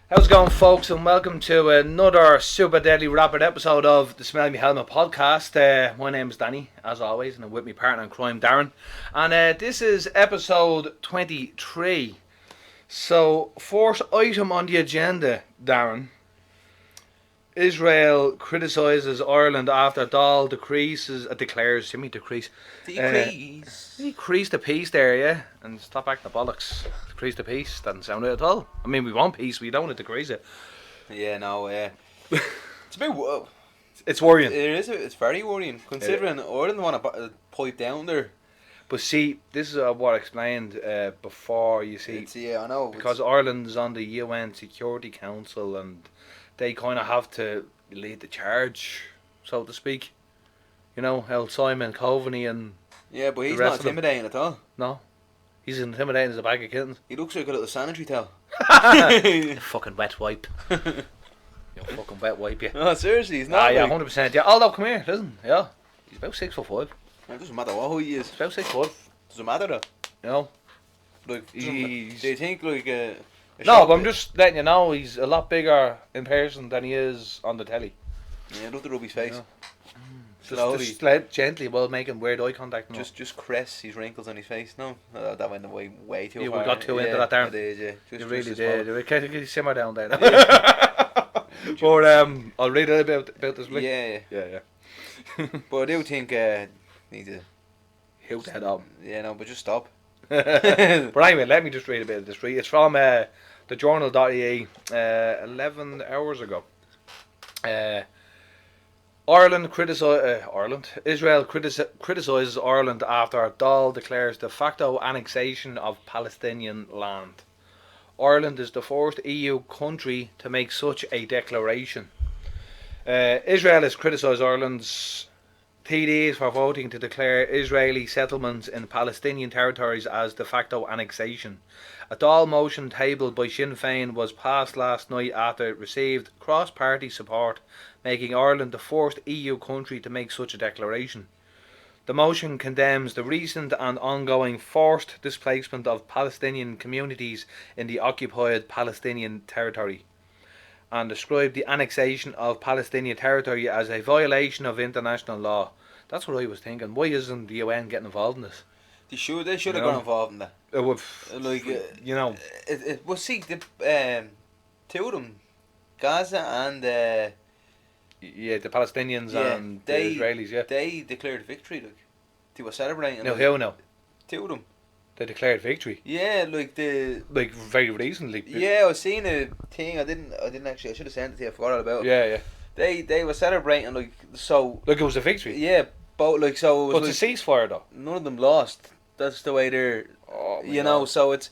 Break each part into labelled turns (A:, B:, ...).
A: How's it going, folks, and welcome to another super deadly rapid episode of the Smell Me Helmet podcast. My name's Danny, as always, and I'm with my partner in crime, Darren. And this is episode 23. So, first item on the agenda, Darren. Israel criticises Ireland after Dáil decrease the peace there, yeah, and stop acting the bollocks. Decrease the peace doesn't sound it at all. I mean, we want peace, we don't want to decrease it.
B: Yeah, no, it's a bit.
A: It's worrying.
B: It's very worrying considering Ireland want to pipe down there.
A: But see, this is what I explained before. You see,
B: I know,
A: because Ireland's on the UN Security Council and they kind of have to lead the charge, so to speak. You know, how Simon Coveney and
B: but he's not intimidating at all.
A: No, he's intimidating as a bag of kittens.
B: He looks like a little sanitary towel.
A: Fucking wet wipe. You fucking wet wipe, yeah.
B: No, seriously, he's not.
A: Yeah, 100%. Yeah, although come here, listen. Yeah, he's about 6'5".
B: It doesn't matter what he is.
A: He's about 6 foot.
B: Doesn't matter though.
A: You know,
B: like, do you think like
A: no, but I'm just letting you know he's a lot bigger in person than he is on the telly.
B: Yeah, look at Ruby's face.
A: Yeah. Just let gently while making weird eye contact. No.
B: Just caress his wrinkles on his face. No, that went way too far.
A: We got too into that, Darren.
B: I did, yeah.
A: You really did. Can you simmer down there? But I'll read a little bit about this. Yeah.
B: But I do think need to
A: hoot the head up.
B: Yeah, no, but just stop.
A: But anyway, let me just read a bit of this. It's from the journal.ie 11 hours ago. Israel criticises Ireland after Dáil declares de facto annexation of Palestinian land. Ireland is the first EU country to make such a declaration. Israel has criticised Ireland's TDs for voting to declare Israeli settlements in Palestinian territories as de facto annexation. A Dáil motion tabled by Sinn Féin was passed last night after it received cross-party support, making Ireland the first EU country to make such a declaration. The motion condemns the recent and ongoing forced displacement of Palestinian communities in the occupied Palestinian territory, and described the annexation of Palestinian territory as a violation of international law. That's what I was thinking. Why isn't the UN getting involved in this?
B: They should have got involved in that. Well, see, the two of them, Gaza and the
A: Palestinians and the Israelis,
B: they declared victory. Like, they were celebrating.
A: No, how now?
B: Two of them.
A: They declared victory.
B: Yeah, like
A: very recently.
B: Yeah, I was seeing a thing. I didn't actually. I should have sent it to you. I forgot all about it.
A: Yeah.
B: They were celebrating so.
A: Like it was a victory.
B: Yeah, but like so. It was
A: but it's a ceasefire though.
B: None of them lost. That's the way they're.
A: Oh,
B: you know, God. So it's.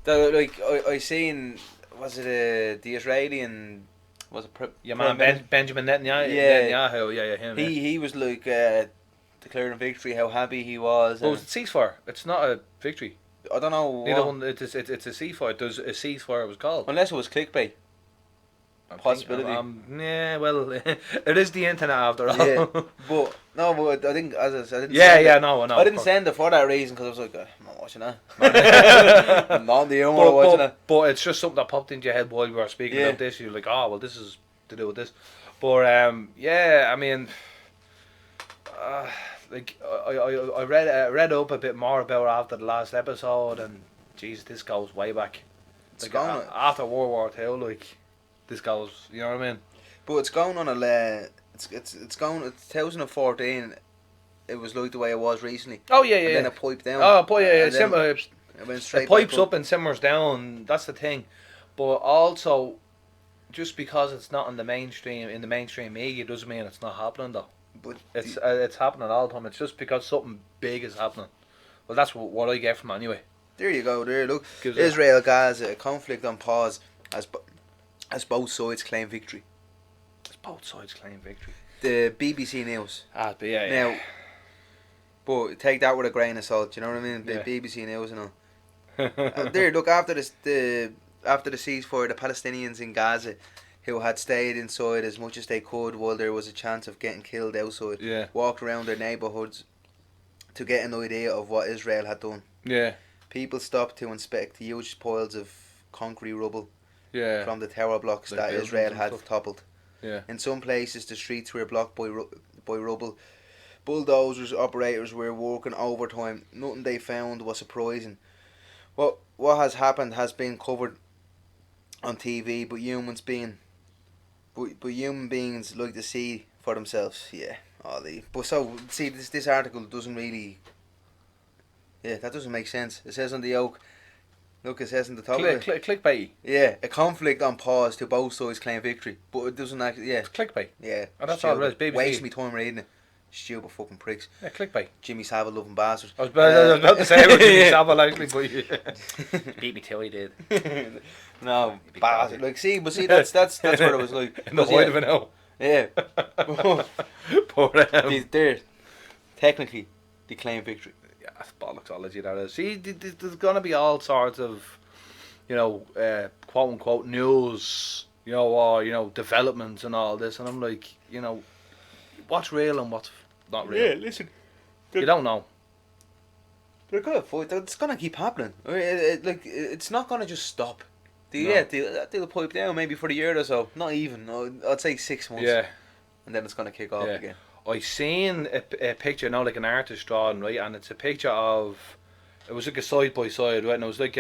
B: I seen. Was it the Israeli and. Was it
A: your man Benjamin Netanyahu? Yeah, him.
B: He was like declaring victory, how happy he was.
A: Well, it's a ceasefire. It's not a victory.
B: I don't know.
A: Neither one. It's a ceasefire. There's a ceasefire. It was called.
B: Unless it was clickbait. Possibility.
A: Yeah, well, it is the internet after all.
B: Yeah, but I think, as I said, I didn't.
A: No.
B: I didn't send it for that reason because I was like, I'm not watching that. I'm not the only one watching that.
A: But it's just something that popped into your head while we were speaking about this. You're like, oh, well, this is to do with this. But I mean, I read up a bit more about it after the last episode, and geez, this goes way back.
B: It's gone
A: after World War II, like. This goes, you know what I mean?
B: But it's going on it's going. It's 2014. It was like the way it was recently.
A: Oh yeah.
B: And then it piped down.
A: It went straight. It pipes up and simmers down. That's the thing. But also, just because it's not in the mainstream media doesn't mean it's not happening though.
B: But
A: it's happening all the time. It's just because something big is happening. Well, that's what I get from it anyway.
B: There you go. There, look. Israel Gaza conflict on pause as both sides claim victory. The BBC News.
A: Yeah.
B: Now, but take that with a grain of salt. You know what I mean? The BBC News and all. There, look, after the ceasefire, the Palestinians in Gaza, who had stayed inside as much as they could while there was a chance of getting killed outside, walked around their neighbourhoods to get an idea of what Israel had done.
A: Yeah.
B: People stopped to inspect the huge piles of concrete rubble
A: Yeah.
B: from the tower blocks
A: Like
B: that
A: buildings
B: Israel
A: and
B: had
A: stuff.
B: toppled.
A: Yeah.
B: In some places, the streets were blocked by rubble. Bulldozers operators were working overtime. Nothing they found was surprising. What has happened has been covered on TV, but human beings like to see for themselves. Yeah, but so see this article doesn't really. Yeah, that doesn't make sense. It says on the yoke. Look, it says on the top of it.
A: Clickbait.
B: Yeah, a conflict on pause to both sides claim victory, but it doesn't actually. Yeah,
A: It's clickbait.
B: yeah.
A: Oh, that's all it is.
B: Stupid.
A: BBC.
B: Waste me time reading it. Stupid fucking pricks.
A: Yeah, clickbait.
B: Jimmy Savile loving bastards.
A: I was about to say it was Jimmy
B: Yeah.
A: Savile actually, but yeah. Beat me till he did.
B: No,
A: Big
B: bastard.
A: bastard.
B: Like, see, that's what it was like.
A: In the height of it now.
B: Yeah.
A: But
B: They're technically they claim victory.
A: yeah, that's bollocksology that is. See, there's gonna be all sorts of, quote unquote news, or developments and all this, and I'm like, what's real and what's not real.
B: Yeah, listen.
A: You don't know.
B: They're gonna fight. It's gonna keep happening. It's not gonna just stop.
A: No.
B: They'll pipe down maybe for a year or so. Not even. No, I'd say 6 months.
A: Yeah.
B: And then it's gonna kick off
A: Yeah.
B: again.
A: I seen a picture, like an artist drawing, right, and it's a picture of, it was like a side by side, right, and it was like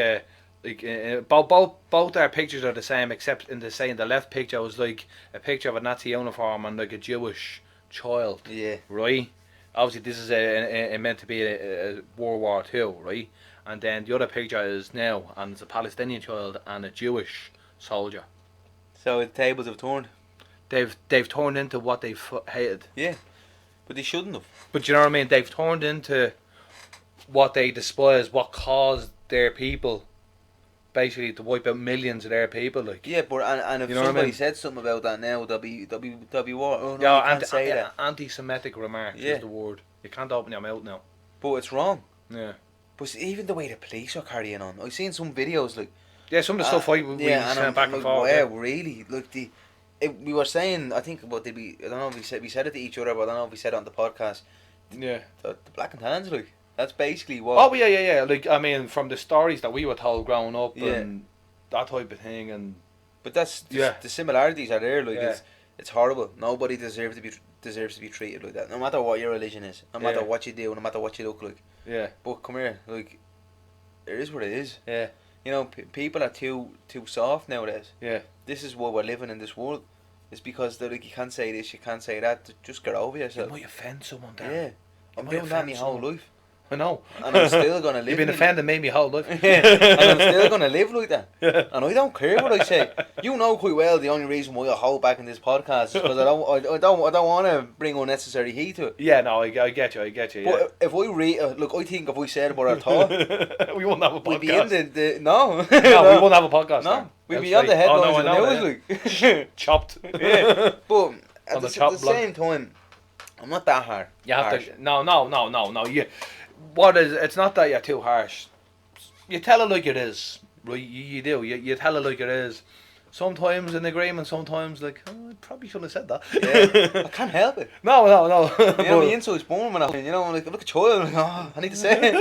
A: both our pictures are the same, except in the left picture was like a picture of a Nazi uniform and like a Jewish child,
B: Yeah.
A: right. Obviously, this is a meant to be a World War II, right, and then the other picture is now, and it's a Palestinian child and a Jewish soldier.
B: So the tables have turned.
A: They've turned into what they've hated.
B: Yeah. But they shouldn't have.
A: But you know what I mean? They've turned into what they despise, what caused their people basically to wipe out millions of their people. Like,
B: Yeah, but and if
A: You know what I
B: somebody
A: mean?
B: said something about that now, they'll be war. Oh no,
A: yeah,
B: you can't say that.
A: anti-Semitic remarks
B: Yeah.
A: is the word. You can't open your mouth now.
B: But it's wrong.
A: Yeah.
B: But even the way the police are carrying on, I've seen some videos like.
A: Yeah, some of the stuff we
B: yeah,
A: sent back and
B: like,
A: forth.
B: wow,
A: Yeah.
B: really? Like we were saying, I think, what did we? I don't know if we said it to each other, but I don't know if we said it on the podcast.
A: Yeah.
B: The black and tans, like that's basically what.
A: Oh yeah. Like, I mean, from the stories that we were told growing up
B: Yeah.
A: and that type of thing, and
B: But that's
A: Yeah.
B: the similarities are there. Like
A: Yeah.
B: it's horrible. Nobody deserves to be treated like that. No matter what your religion is, no matter
A: Yeah.
B: what you do, no matter what you look like.
A: yeah,
B: But come here, like it is what it is.
A: yeah,
B: You know, people are too soft nowadays.
A: yeah.
B: This is what we're living in this world. It's because they're like, you can't say this, you can't say that. Just get over
A: You
B: yourself.
A: might offend someone there.
B: Yeah, I'm doing that my whole life,
A: I know.
B: and I'm still gonna live.
A: You've been
B: in-
A: offending me my whole life.
B: Yeah, and I'm still gonna live like that.
A: Yeah.
B: And I don't care what I say. You know quite well the only reason why I hold back in this podcast is because I don't want to bring unnecessary heat to it.
A: Yeah, no, I get you. Yeah.
B: But if I read, look, I think if we said about our thought,
A: We wouldn't have a
B: we'd
A: podcast.
B: be in the no,
A: No, we wouldn't have a podcast.
B: no,
A: then.
B: we'd
A: That's
B: be on the
A: right.
B: headlines
A: Oh,
B: of
A: no, I know
B: the
A: that.
B: news, like.
A: Chopped.
B: Yeah, but at
A: On
B: the,
A: the top
B: the
A: block.
B: same time, I'm not that hard.
A: You have
B: harsh.
A: to. No. It's not that you're too harsh. You tell it like it is. Right? You do. You tell it like it is. Sometimes in agreement, sometimes like, I probably shouldn't have said that.
B: Yeah, I can't help it.
A: No.
B: You know, my inside's born when I'm like, look a child, I'm like, oh, I need to say it.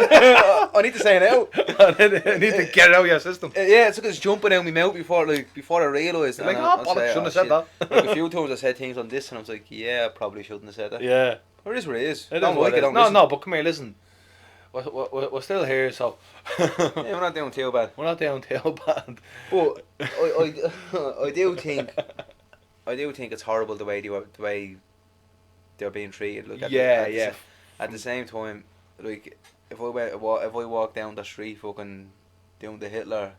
B: I need to say it out.
A: I need to get it out of your system.
B: Yeah, it's like it's jumping out my mouth before I realised.
A: Like,
B: and
A: oh,
B: I'll
A: bollocks,
B: say,
A: shouldn't have
B: shit.
A: said that.
B: Like a few times I said things on this and I was like, yeah, I probably shouldn't have said that.
A: Yeah.
B: But it is what it is.
A: It
B: Don't
A: is what
B: like
A: it
B: it,
A: is.
B: don't
A: No,
B: listen.
A: no, but come here, listen. We're still here, so
B: Yeah, we're not doing too bad.
A: we're not down tail bad.
B: But I do think it's horrible the way they're being treated. Like at the same time, like if I walk down the street fucking doing the Hitler,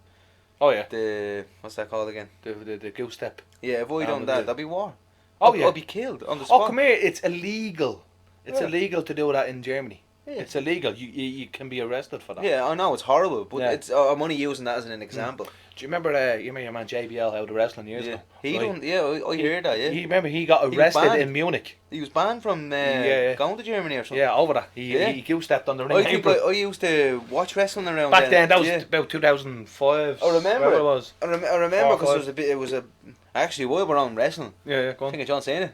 A: Oh yeah,
B: what's that called again?
A: the goose step.
B: Yeah, if I done that, that'd be war.
A: Oh yeah.
B: I'll be killed on the spot.
A: Oh come here, it's illegal. It's
B: Yeah.
A: illegal to do that in Germany.
B: Yeah.
A: It's illegal. You can be arrested for that.
B: Yeah, I know it's horrible, but
A: Yeah.
B: it's I'm only using that as an example.
A: Do you remember your man JBL out of wrestling years
B: Yeah,
A: ago?
B: he
A: Right.
B: done. Yeah, I heard that. Yeah,
A: He remember he got
B: was
A: arrested
B: banned.
A: in Munich.
B: he was banned from
A: Yeah.
B: going to Germany or something.
A: Yeah, over that.
B: Yeah.
A: He goose stepped on the
B: I
A: ring
B: think
A: apron.
B: I used to watch wrestling around
A: Back then, that was
B: yeah.
A: about 2005.
B: I remember
A: whatever
B: it.
A: it was.
B: I remember because
A: 4 or
B: it was a bit. It was a actually while we're on wrestling.
A: Yeah, go
B: I
A: on.
B: think of John Cena.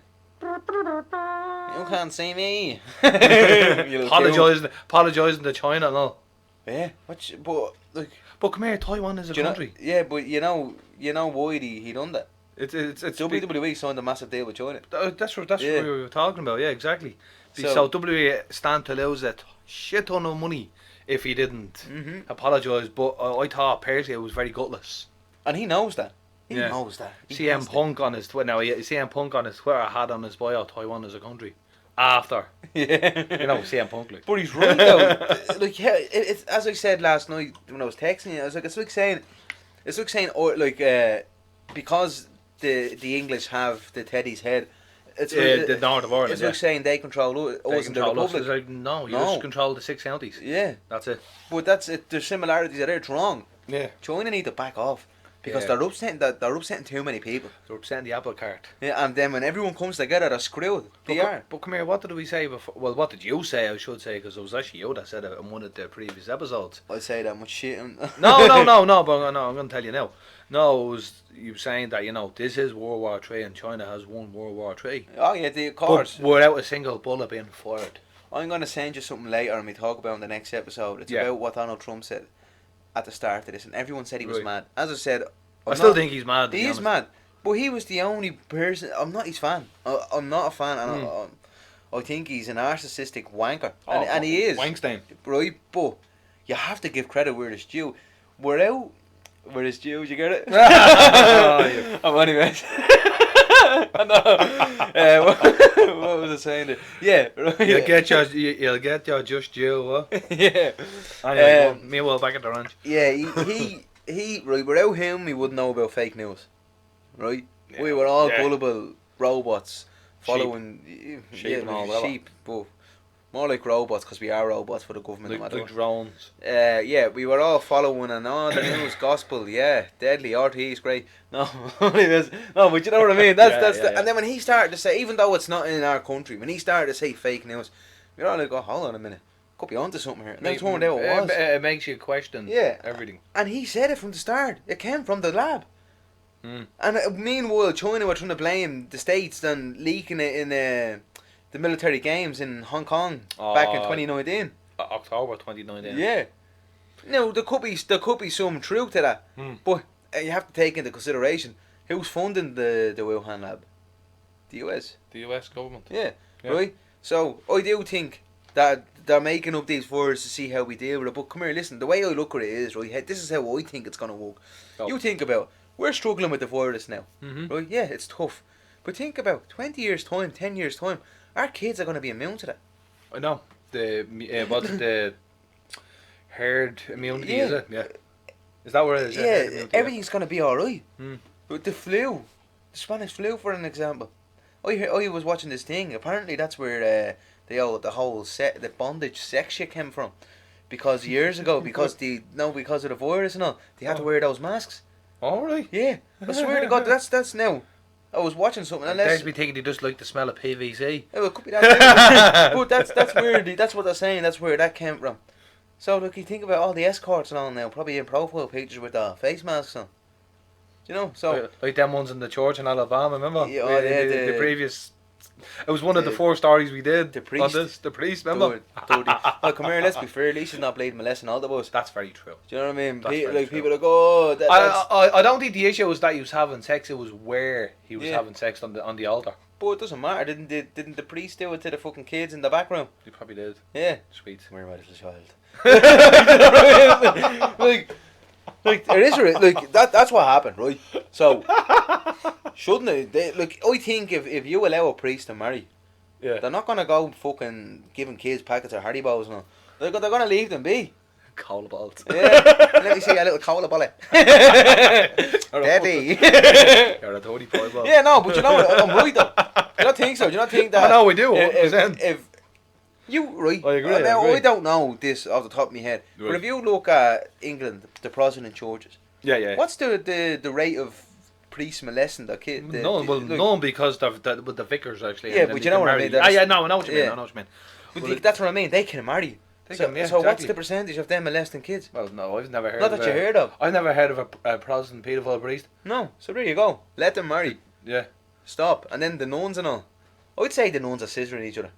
B: You can't see me. You little cool.
A: Apologising to China and all.
B: Yeah, but like.
A: But come here, Taiwan is a
B: Do you know,
A: country.
B: yeah, but you know, you know why he done that?
A: It's
B: WWE signed a massive deal with China.
A: That's what we were talking about. Yeah, exactly.
B: So
A: WWE stand to lose a shit ton of money if he didn't apologise. But I thought personally it was very gutless.
B: And he knows that. He knows that.
A: CM Punk on his Twitter. Now, CM Punk on his Twitter had on his bio Taiwan as a country. After, CM Punk. Like.
B: But he's right though. Like, yeah, it's as I said last night when I was texting you. I was like, it's like saying, because the English have the Teddy's head. It's
A: the north of Ireland.
B: It's like saying they control us in the Republic.
A: It's like, no, you just control the 6 counties.
B: Yeah,
A: that's it.
B: But that's it. There's similarities there. It's wrong.
A: Yeah,
B: China need to back off because they're upsetting too many people.
A: They're upsetting the apple cart.
B: Yeah, and then when everyone comes together, they're screwed.
A: But come here, what did we say before? Well, what did you say? I should say because it was actually you that said it in one of the previous episodes.
B: I say that much shit.
A: No, but I'm going to tell you now. No, it was you saying that this is World War III and China has won World War III.
B: Oh yeah, of course.
A: But without a single bullet being fired.
B: I'm going to send you something later and we talk about in the next episode. It's about what Donald Trump said at the start of this, and everyone said he was mad. As I said,
A: I still think he's mad.
B: He is mad, but he was the only person. I'm not his fan. I'm not a fan, and I think he's a narcissistic wanker, and he is.
A: Wankstein.
B: Right, but you have to give credit where it's due. Where it's due, you get it? I'm anyways. What was I saying there? Yeah, right.
A: You'll get your just due, what?
B: Yeah.
A: Anyway, meanwhile, back at the ranch.
B: Yeah, he right, without him we wouldn't know about fake news. Right? Yeah. We were all gullible robots following sheep, but more like robots because we are robots for the government.
A: Like drones.
B: Yeah, we were all following and all the news gospel. Yeah, deadly. RT is great. No, but you know what I mean. And then when he started to say, even though it's not in our country, when he started to say fake news, we're all like, oh, hold on a minute, could be onto something here. And then it turned out it was.
A: It makes you question everything.
B: And he said it from the start. It came from the lab. And meanwhile, China were trying to blame the States and leaking it in the military games in Hong Kong back in 2019.
A: October 2019.
B: Yeah. Now there could be some truth to that, but you have to take into consideration who's funding the Wuhan lab. The US.
A: The US government.
B: Yeah. Right. So I do think that they're making up these words to see how we deal with it. But come here, listen. The way I look at it is right. This is how I think it's gonna work. Oh. You think about we're struggling with the virus now, right? Yeah, it's tough. But think about 20 years time, 10 years time. Our kids are going to be immune to that.
A: I know. What's the herd immunity, is it? Yeah. Is that what it is?
B: Yeah, everything's going to be alright. But the flu, the Spanish flu for an example. I was watching this thing. Apparently that's where the whole the bondage sex shit came from. Because years ago, because of the virus and all, they had to wear those masks.
A: Oh, really?
B: Yeah. I swear to God, that's now. I was watching something.
A: There's me thinking they just like the smell of PVC.
B: Yeah, well, it could be that. But that's weird. That's what they're saying. That's where that came from. So look, you think about all the escorts and all now, probably in profile pictures with face masks on. You know, so
A: like them ones in the church in Alabama. Remember?
B: Yeah,
A: the previous. It was one of the 4 stories we did.
B: The priest.
A: On this, the priest, remember?
B: Well, come here, let's be fair. At least he's not bleeding molesting all the boys.
A: That's very true.
B: Do you know what I mean? People are go.
A: I don't think the issue was that he was having sex. It was where he was having sex on the altar.
B: But it doesn't matter. Didn't the priest do it to the fucking kids in the back room?
A: He probably did.
B: Yeah.
A: Sweet.
B: Where my little child. Like it is like that's what happened, right? So shouldn't it? I think if you allow a priest to marry, they're not gonna go fucking giving kids packets of Haribo's and all. They're gonna leave them be.
A: Cola balls.
B: Yeah. Let me see a little cola bullet. Deadly.
A: You're a 35 ball.
B: Yeah, no, but you know what? I'm right though. You don't think so? Do you not think that?
A: I know we do.
B: If you right,
A: I agree.
B: Now I don't know this off the top of my head, but if you look at England, the Protestant churches, what's the rate of priests molesting their kids?
A: None because with the vicars actually.
B: Yeah, but you know what I mean.
A: No, I know what you mean. I know what you mean.
B: But that's what I mean. They can marry. So
A: exactly.
B: What's the percentage of them molesting kids?
A: Well, no, I've never heard.
B: Not that you heard of.
A: I've never heard of a Protestant paedophile priest.
B: No, so there you go. Let them marry.
A: Yeah.
B: Stop. And then the nuns and all. I'd say the nuns are scissoring each other.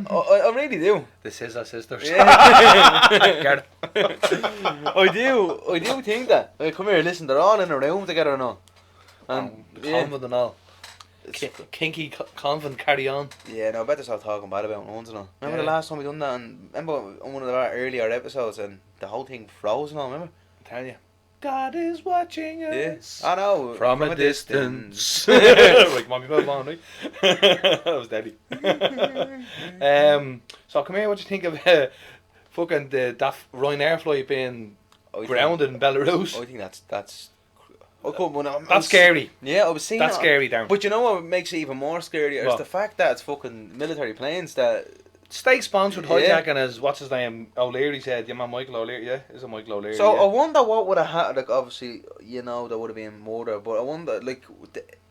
B: I really do.
A: This is our sisters.
B: Yeah.
A: Get it?
B: I do think that. Like, come here, listen, they're all in a room together now. And
A: The convent and all. Kinky convent carry on.
B: Yeah, no, I better start talking bad about it once and all. Remember the
A: Yeah.
B: last time we done that? And remember on one of our earlier episodes and the whole thing froze and all, remember?
A: I'm telling you. God is watching
B: Yeah.
A: us.
B: I know.
A: From a distance. Like, mommy, move on, right? That was Daddy. So come here, what do you think of fucking that Ryanair flight being grounded in Belarus?
B: I think that's. I
A: That's scary.
B: Yeah, I was seeing
A: That's
B: that.
A: scary, Darren.
B: But you know what makes it even more scarier is
A: What?
B: the fact that it's fucking military planes that.
A: State-sponsored
B: Yeah.
A: hijacking is, what's his name, O'Leary said. Your man Michael O'Leary, yeah? Is it Michael O'Leary?
B: So
A: yeah.
B: I wonder what would have happened. Like, obviously, you know, there would have been murder, but I wonder, like,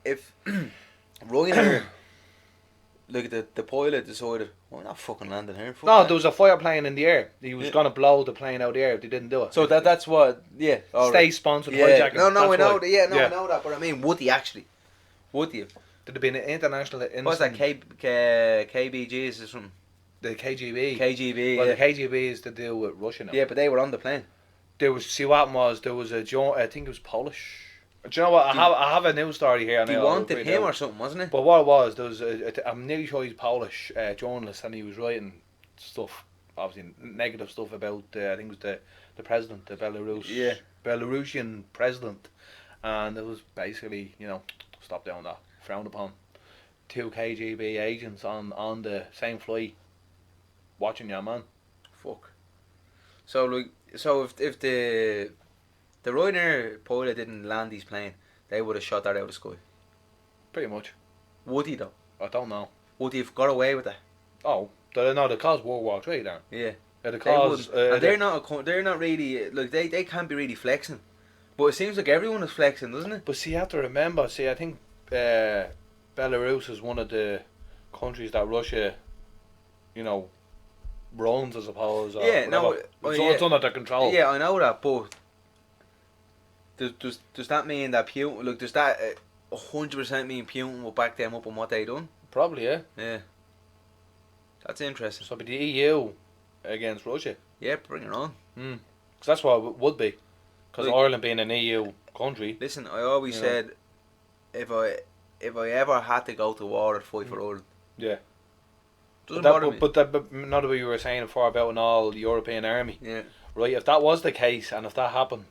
B: if Ryanair, like, the pilot decided, we're not fucking landing here. Fuck
A: No,
B: that.
A: there was a fire plane in the air. He was
B: Yeah.
A: going to blow the plane out of the air if they didn't do it.
B: So that's what, yeah. all right.
A: State-sponsored
B: Yeah.
A: hijacking.
B: No, I
A: that's
B: know
A: why.
B: that. Yeah, no,
A: Yeah.
B: I know that. But I mean, would he actually? Would he?
A: There'd have been an international incident.
B: What's that? KBGs is from
A: The KGB.
B: KGB.
A: Well,
B: yeah.
A: the KGB is to do with Russia now.
B: Yeah, but they were on the plane.
A: There was, see what happened was, there was a, I think it was Polish. Do you know what, I have a news story here.
B: They
A: now,
B: wanted
A: I'll read
B: him
A: out.
B: or something, wasn't it?
A: But what it was, there was I'm nearly sure he's Polish journalist, and he was writing stuff, obviously negative stuff about, I think it was the president, the Belarusian president, and it was basically, you know, stop doing that, frowned upon. 2 KGB agents on the same flight, watching your man.
B: Fuck. So like, if the Ryanair pilot didn't land his plane, they would have shot that out of the sky.
A: Pretty much.
B: Would he though?
A: I don't know.
B: Would he have got away with that?
A: Oh, they caused World War III there.
B: Yeah.
A: They
B: They
A: caused.
B: wouldn't. And they're not really like they can't be really flexing. But it seems like everyone is flexing, doesn't it?
A: But see, you have to remember. See, I think Belarus is one of the countries that Russia, you know, runs, I suppose. Or
B: Yeah, no,
A: whatever.
B: yeah.
A: It's under their control.
B: Yeah, I know that, but does that mean that Putin? Look, does that 100% mean Putin will back them up on what they done?
A: Probably, yeah.
B: Yeah, that's interesting.
A: So, it'd be the EU against Russia.
B: Yeah, bring it on.
A: Because that's what it would be. Because
B: Like-
A: Ireland being an EU country.
B: Listen, I always
A: You know.
B: said if I ever had to go to war, I'd fight for Ireland.
A: Yeah.
B: Doesn't
A: But,
B: bother me.
A: but not what you were saying before about an all European army.
B: Yeah,
A: Right, if that was the case, and if that happened,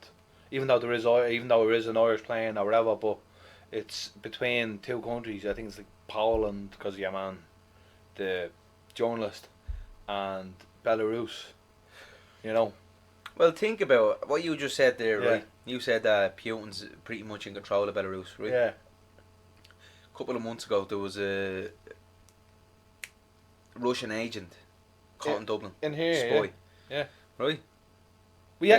A: even though there is an Irish plane or whatever, but it's between 2 countries. I think it's like Poland, because yeah, man, the journalist, and Belarus. You know.
B: well, think about what you just said there,
A: Yeah.
B: right? You said that Putin's pretty much in control of Belarus, right?
A: Yeah.
B: A couple of months ago, there was a Russian agent caught in Dublin.
A: In here.
B: Spy.
A: Yeah.
B: Right?
A: We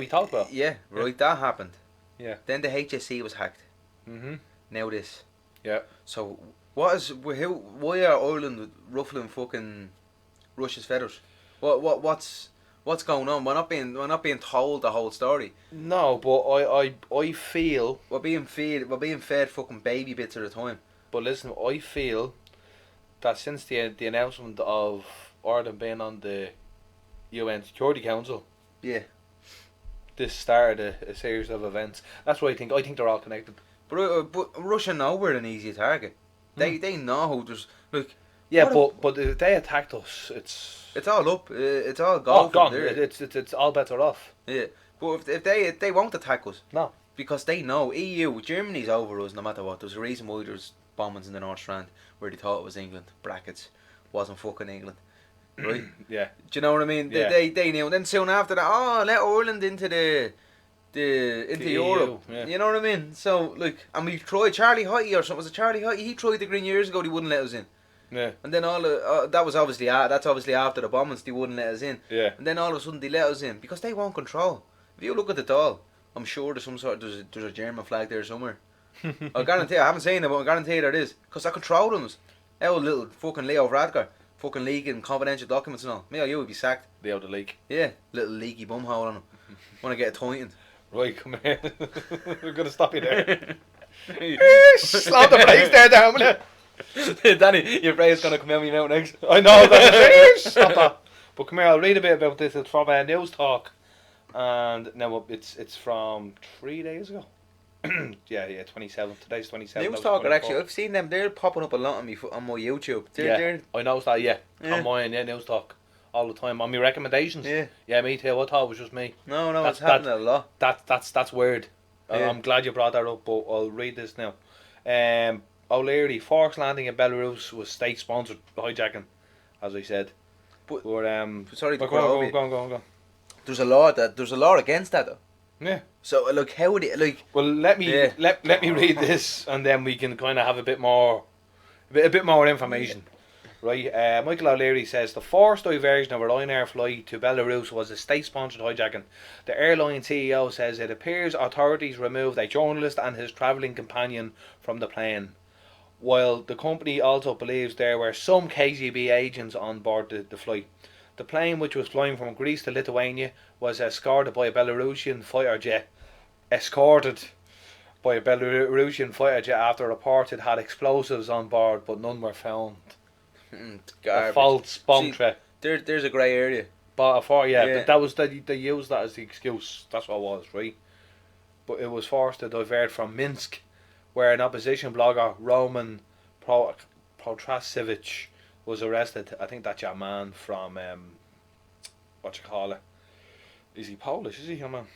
A: talked about.
B: Yeah, right, that happened.
A: Yeah.
B: Then the HSC was hacked.
A: Mhm.
B: Now this.
A: Yeah.
B: So, why are Ireland ruffling fucking Russia's feathers? What's going on? We're not being told the whole story.
A: No, but I feel.
B: We're being fed fucking baby bits at a time.
A: But listen, I feel that since the announcement of Ireland being on the UN Security Council,
B: Yeah.
A: this started a series of events. That's what I think. I think they're all connected.
B: But Russia know we're an easy target. They know there's like
A: Yeah,
B: What
A: but if they attacked us,
B: it's all up. It's all gone.
A: gone.
B: There.
A: It's all bets are off.
B: Yeah. But if they won't attack us.
A: No.
B: Because they know EU, Germany's over us no matter what. There's a reason why there's bombings in the North Strand where they thought it was England. Brackets. Wasn't fucking England. Right?
A: Yeah.
B: Do you know what I mean?
A: Yeah.
B: They knew. And then soon after that, let Ireland into the Europe.
A: EU, yeah.
B: You know what I mean? So like, and we tried Charlie Haughey or something. Was it Charlie Haughey? He tried the Green years ago. They wouldn't let us in.
A: Yeah.
B: And then that was obviously that's obviously after the bombings. They wouldn't let us in.
A: Yeah.
B: And then all of a sudden they let us in because they want control. If you look at the Dáil, I'm sure there's some sort of there's a German flag there somewhere. I guarantee. I haven't seen it, but I guarantee there is because they're controlling us. Our little fucking Leo Varadkar, fucking leaking confidential documents and all. Me or you would be sacked.
A: They out the leak.
B: Yeah, little leaky bumhole on him. Want to get a tightened.
A: Right, come here. We're gonna stop you there. Slap the brakes there down, will you?
B: Danny, your brain's gonna come out of your mouth next.
A: I know, that's stop that. But come here, I'll read a bit about this. It's from News Talk. And now it's from 3 days ago. yeah, 27th. Today's 27th.
B: News Talk are actually, I've seen them, they're popping up a lot on my YouTube. They're
A: I noticed that, yeah. On mine, News Talk. All the time. On my recommendations. Yeah, me too. I thought it was just me.
B: No, it's happening a lot.
A: That's weird.
B: Yeah.
A: I'm glad you brought that up, but I'll read this now. O'Leary, forced landing in Belarus was state-sponsored hijacking, as I said.
B: But
A: sorry to
B: go
A: on.
B: There's a law against that though.
A: Yeah.
B: So look, how would it like?
A: Well, let me read this, and then we can kind of have a bit more information. Right. Michael O'Leary says the forced diversion of a Ryanair flight to Belarus was a state-sponsored hijacking. The airline CEO says it appears authorities removed a journalist and his travelling companion from the plane, while the company also believes there were some KGB agents on board the flight. The plane, which was flying from Greece to Lithuania, was escorted by a Belarusian fighter jet. After reports it had explosives on board, but none were found. A false bomb threat.
B: There's a grey area.
A: But but that was they used that as the excuse. That's what it was, right? But it was forced to divert from Minsk, where an opposition blogger, Roman Protasevich, was arrested. I think that's your man from is he Polish? Is he your man?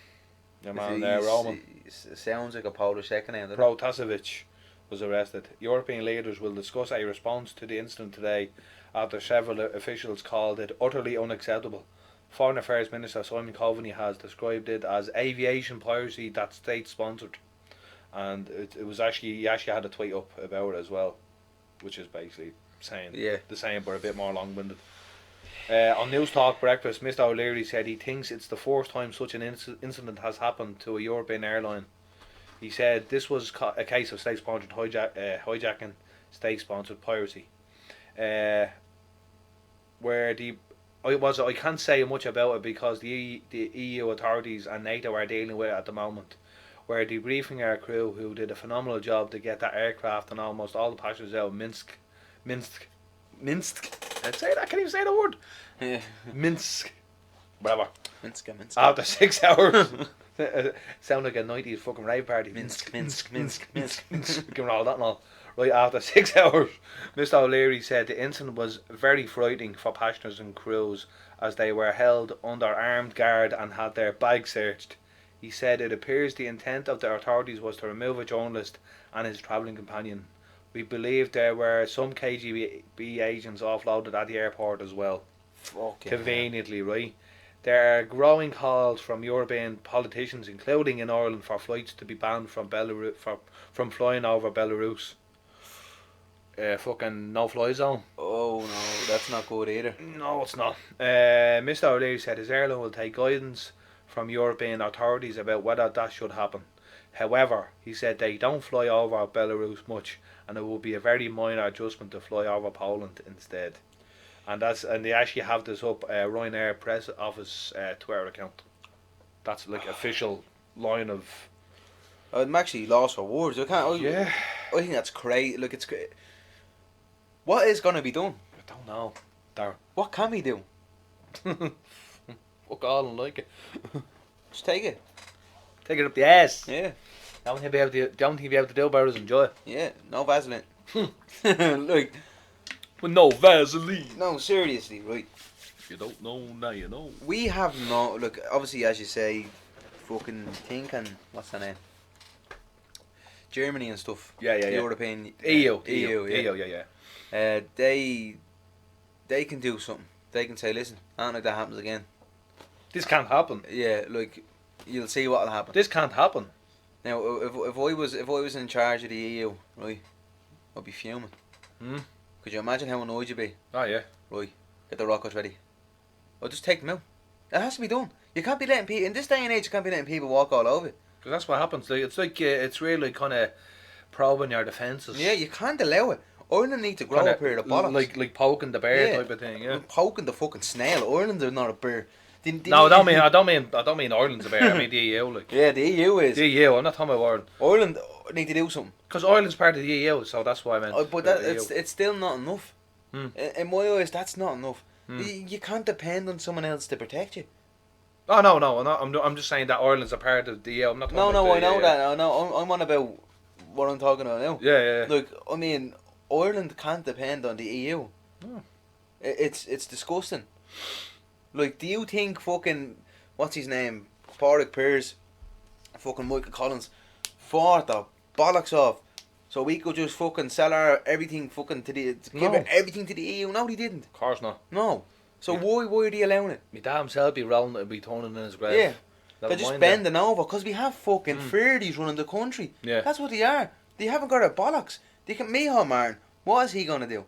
A: Your man there, Roman.
B: Sounds like a Polish second name.
A: Protasevich was arrested. European leaders will discuss a response to the incident today, after several officials called it utterly unacceptable. Foreign Affairs Minister Simon Coveney has described it as aviation piracy that's state sponsored, and it was he actually had a tweet up about it as well, which is basically saying the same but a bit more long-winded. On News Talk Breakfast, Mr. O'Leary said he thinks it's the fourth time such an incident has happened to a European airline. He said this was a case of state-sponsored hijacking, state-sponsored piracy. I can't say much about it because the EU authorities and NATO are dealing with it at the moment. We're debriefing our crew, who did a phenomenal job to get that aircraft and almost all the passengers out of Minsk. I'd say that. I can't even say the word.
B: Yeah.
A: Minsk. Whatever.
B: Minsk.
A: After 6 hours. Sound like a 90s fucking rave party.
B: Minsk.
A: Giving all that and all. Right, after 6 hours, Mr. O'Leary said the incident was very frightening for passengers and crews, as they were held under armed guard and had their bags searched. He said it appears the intent of the authorities was to remove a journalist and his travelling companion. We believe there were some KGB agents offloaded at the airport as well. Conveniently, right? There are growing calls from European politicians, including in Ireland, for flights to be banned from Belarus from flying over Belarus. Fucking no-fly zone.
B: Oh no, that's not good either.
A: No, it's not. Mr. O'Leary said his airline will take guidance from European authorities about whether that should happen. However, he said they don't fly over Belarus much, and it will be a very minor adjustment to fly over Poland instead. And they actually have this up Ryanair press office Twitter account. That's like official line of.
B: I'm actually lost for words. I think that's crazy. Look, it's great. What is going to be done?
A: I don't know. Darren.
B: What can we do?
A: Fuck all and like it.
B: Just take it.
A: Take it up the ass.
B: Yeah.
A: The only thing you'll be able to do about it is enjoy it.
B: Yeah, no Vaseline. Look.
A: With no Vaseline.
B: No, seriously, right.
A: If you don't know, now you know.
B: We have no... Look, obviously, as you say, fucking think and... What's the name? Germany and stuff.
A: Yeah.
B: European...
A: EU,
B: yeah. They can do something. They can say, listen, I don't think that happens again.
A: This can't happen.
B: Yeah, like, you'll see what'll happen.
A: This can't happen.
B: Now, if I was in charge of the EU, right, I'd be fuming. Could you imagine how annoyed you'd be?
A: Oh yeah.
B: Right, get the rockets ready. Or just take them out. It has to be done. You can't be letting people, in this day and age, you can't be letting people walk all over.
A: Because that's what happens. It's really kind of probing your defences.
B: Yeah, you can't allow it. Ireland need to grow up here, the bollocks.
A: Like poking the bear type of thing, yeah.
B: Poking the fucking snail. Ireland are not a bear.
A: No, I don't mean Ireland's a bear. I mean the EU. Like.
B: Yeah, the EU is.
A: The EU. I'm not talking about Ireland.
B: Ireland need to do something.
A: Because Ireland's part of the EU, so that's why I meant.
B: But it's still not enough. In my eyes, that's not enough. You can't depend on someone else to protect you.
A: Oh no, I'm just saying that Ireland's a part of the EU. I'm not talking about
B: I know that. I know. I'm on about what I'm talking about now.
A: Yeah.
B: Like, I mean, Ireland can't depend on the EU.
A: No.
B: It's disgusting. Like, do you think fucking what's his name, Pádraig Pearse, fucking Michael Collins, fought the bollocks off so we could just fucking sell our everything fucking give everything to the EU? No, he didn't.
A: Of course not.
B: No. So why are they allowing it?
A: My dad himself be rolling and be turning in his grave.
B: Yeah. They're just bending over because we have fucking Ferdies running the country.
A: Yeah.
B: That's what they are. They haven't got a bollocks. They can Micheál Martin. What is he gonna do?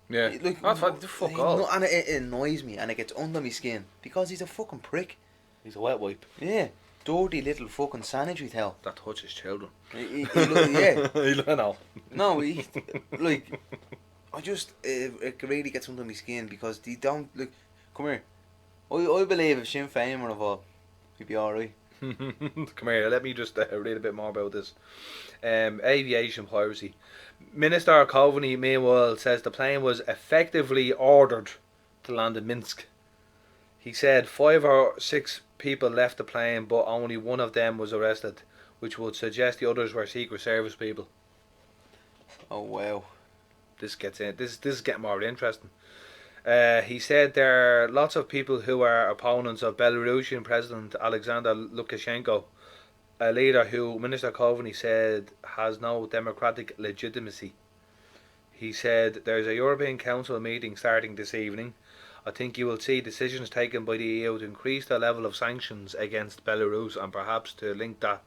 A: Yeah.
B: Like,
A: fuck off.
B: And it annoys me and it gets under my skin because he's a fucking prick.
A: He's a wet wipe.
B: Yeah. Dirty little fucking sanitary towel.
A: That touches children.
B: Yeah.
A: No,
B: he like. I just it really gets under my skin because they don't look. Come here. I believe if Sinn Féin were involved, we'd be alright.
A: Come here, let me just read a bit more about this. Aviation piracy. Minister Coveney, meanwhile, says the plane was effectively ordered to land in Minsk. He said 5 or 6 people left the plane, but only one of them was arrested, which would suggest the others were Secret Service people.
B: Oh wow.
A: This gets in. This is getting more interesting. He said there are lots of people who are opponents of Belarusian President Alexander Lukashenko, a leader who Minister Coveney said has no democratic legitimacy. He said there's a European Council meeting starting this evening. I think you will see decisions taken by the EU to increase the level of sanctions against Belarus and perhaps to link that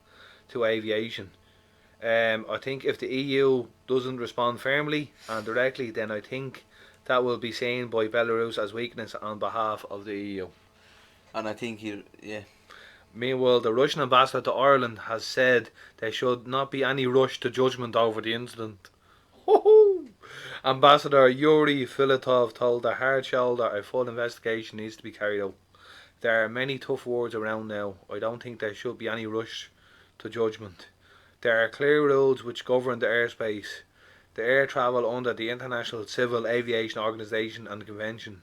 A: to aviation. I think if the EU doesn't respond firmly and directly, then I think that will be seen by Belarus as weakness on behalf of the EU.
B: And I think
A: Meanwhile, the Russian ambassador to Ireland has said there should not be any rush to judgment over the incident. Ambassador Yuri Filatov told the Hard Shoulder a full investigation needs to be carried out. There are many tough words around now. I don't think there should be any rush to judgment. There are clear rules which govern the airspace, the air travel under the International Civil Aviation Organization and Convention,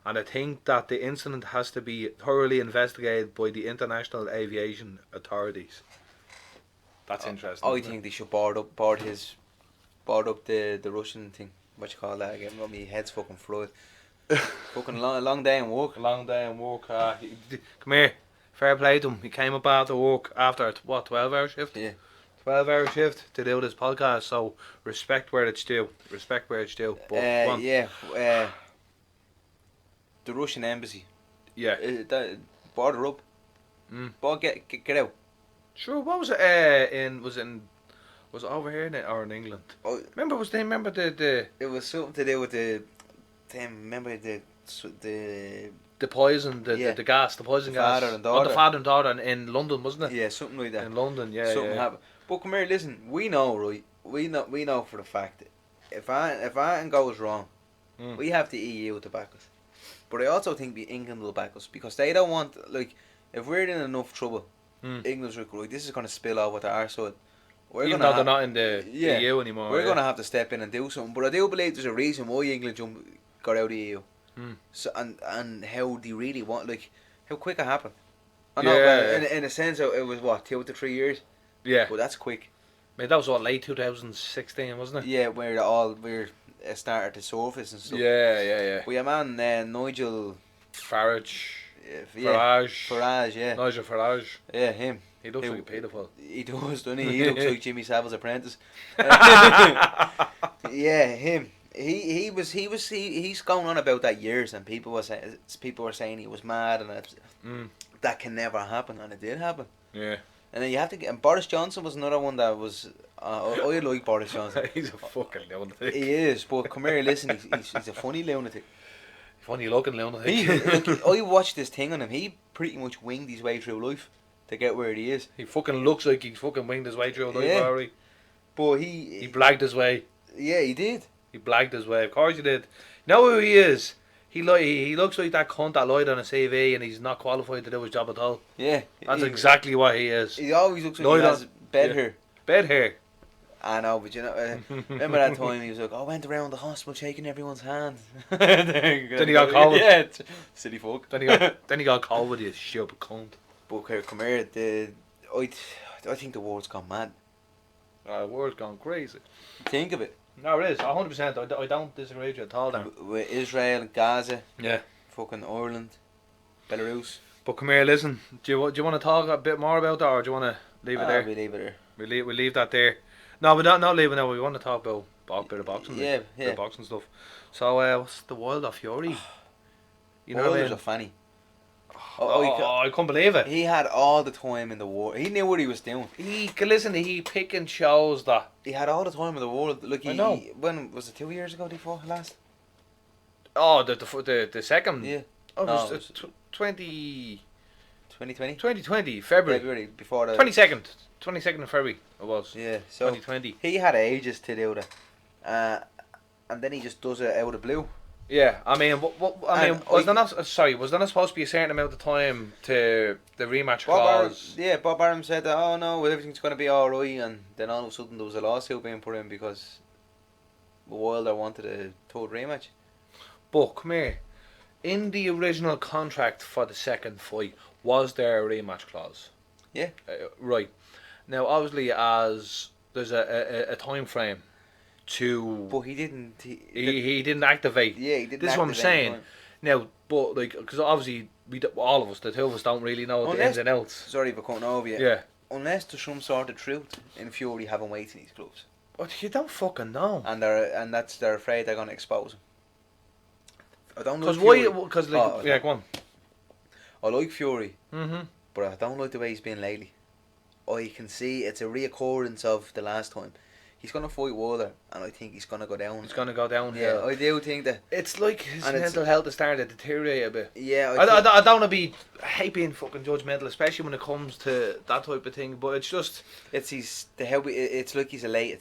A: and I think that the incident has to be thoroughly investigated by the international aviation authorities. That's interesting.
B: I think they should board up the Russian thing. What you call that again? My head's fucking fried. Fucking long day in work.
A: Long day in work. Come here. Fair play to him. He came up after work after 12-hour shift.
B: Yeah.
A: 12-hour shift to do this podcast, so respect where it's due. Respect where it's due. But
B: the Russian embassy.
A: Yeah.
B: Border up. Get out.
A: Sure. What was it? Was it over here or in England?
B: Oh,
A: remember the
B: it was something to do with the
A: poison, the gas, the poison gas.
B: Father and daughter.
A: The father and daughter in London, wasn't it?
B: Yeah, something like that.
A: In London, yeah.
B: Something happened. But come here, listen. We know, right? We know for the fact that if anything goes wrong, we have the EU to back us. But I also think England will back us because they don't want, like, if we're in enough trouble, England's like, this is going to spill over to our side.
A: Even though they're not in the EU anymore.
B: We're going to have to step in and do something. But I do believe there's a reason why England got out of the EU. So and how they really want, like, how quick it happened. I know, in a sense, it was what, 2 to 3 years.
A: Yeah,
B: but that's quick.
A: I mean, that was what, late 2016, wasn't it?
B: Yeah, where it started to surface and stuff.
A: Yeah.
B: We have man Nigel
A: Farage.
B: Farage, yeah.
A: Nigel Farage.
B: Yeah, him.
A: He looks like a paedophile.
B: He does, doesn't he? He looks like Jimmy Savile's apprentice. Yeah, him. He's going on about that years, and people were saying he was mad, and that can never happen, and it did happen.
A: Yeah.
B: And then you have to get. And Boris Johnson was another one that was. I like Boris Johnson.
A: He's a fucking lunatic.
B: He is, but come here, listen. He's a funny lunatic.
A: Funny looking lunatic.
B: I watched this thing on him. He pretty much winged his way through life to get where he is.
A: He fucking looks like he fucking winged his way through life already.
B: But
A: he blagged his way.
B: Yeah, he did.
A: He blagged his way. Of course he did. You know who he is? He looks like that cunt that lied on a CV and he's not qualified to do his job at all.
B: Yeah.
A: That's exactly what he is.
B: He always looks like
A: Lied
B: he has
A: on-
B: bed
A: yeah.
B: hair.
A: Bed hair.
B: I know, but you know, remember that time he was like, I went around the hospital shaking everyone's hand.
A: Then he got COVID.
B: Yeah, silly fuck.
A: Then he got COVID, you stupid cunt.
B: But here, come here, I think the world's gone mad.
A: The world's gone crazy.
B: Think of it.
A: No, it is, 100%. I don't disagree with you at all there.
B: With Israel, Gaza,
A: Yeah.
B: fucking Ireland, Belarus.
A: But come here, listen. Do you want to talk a bit more about that, or do you want to leave it there?
B: We leave it there.
A: We leave that there. No, we don't not leave it now. We want to talk about a bit of boxing.
B: Yeah,
A: Bit of boxing stuff. So, what's the world of Fury? You know what I
B: Wilder's
A: mean?
B: a fanny.
A: I can't believe it.
B: He had all the time in the world. He knew what he was doing.
A: He pick and chose that.
B: He had all the time in the world. Look,
A: I know.
B: When was it? 2 years ago? They fought last.
A: Oh, the second.
B: Yeah.
A: Oh,
B: No,
A: it was
B: 2020.
A: 2020 February.
B: February before the
A: 22nd of February it was.
B: Yeah. So
A: 2020.
B: he had ages to do that, and then he just does it out of the blue.
A: Yeah, I mean, was there not supposed to be a certain amount of time to the rematch clause?
B: Bob Arum said that, oh no, everything's going to be alright, and then all of a sudden there was a lawsuit being put in because Wilder wanted a third rematch.
A: But come here, in the original contract for the second fight, was there a rematch clause?
B: Yeah.
A: Right. Now, obviously, as there's a time frame to.
B: But he didn't.
A: He didn't activate.
B: Yeah, he didn't.
A: This is what I'm
B: activate
A: saying.
B: the time.
A: Now, but like, because obviously all of us, the two of us, don't really know the ins and outs.
B: Sorry for cutting over you.
A: Yeah.
B: Unless there's some sort of truth in Fury having weights in these gloves,
A: But you don't fucking know.
B: and they're afraid they're going to expose him. I don't like
A: Because
B: Fury.
A: why? Because like, yeah, go on.
B: I like Fury,
A: Mhm.
B: but I don't like the way he's been lately. I can see it's a reoccurrence of the last time. He's going to fight Wilder, and I think he's going to go down.
A: It's gonna go downhill.
B: Yeah, I do think that.
A: It's like his
B: And
A: mental health is starting to deteriorate a bit.
B: Yeah,
A: I don't want to be. I hate being fucking judgmental, especially when it comes to that type of thing. But it's just
B: it's it's like he's elated.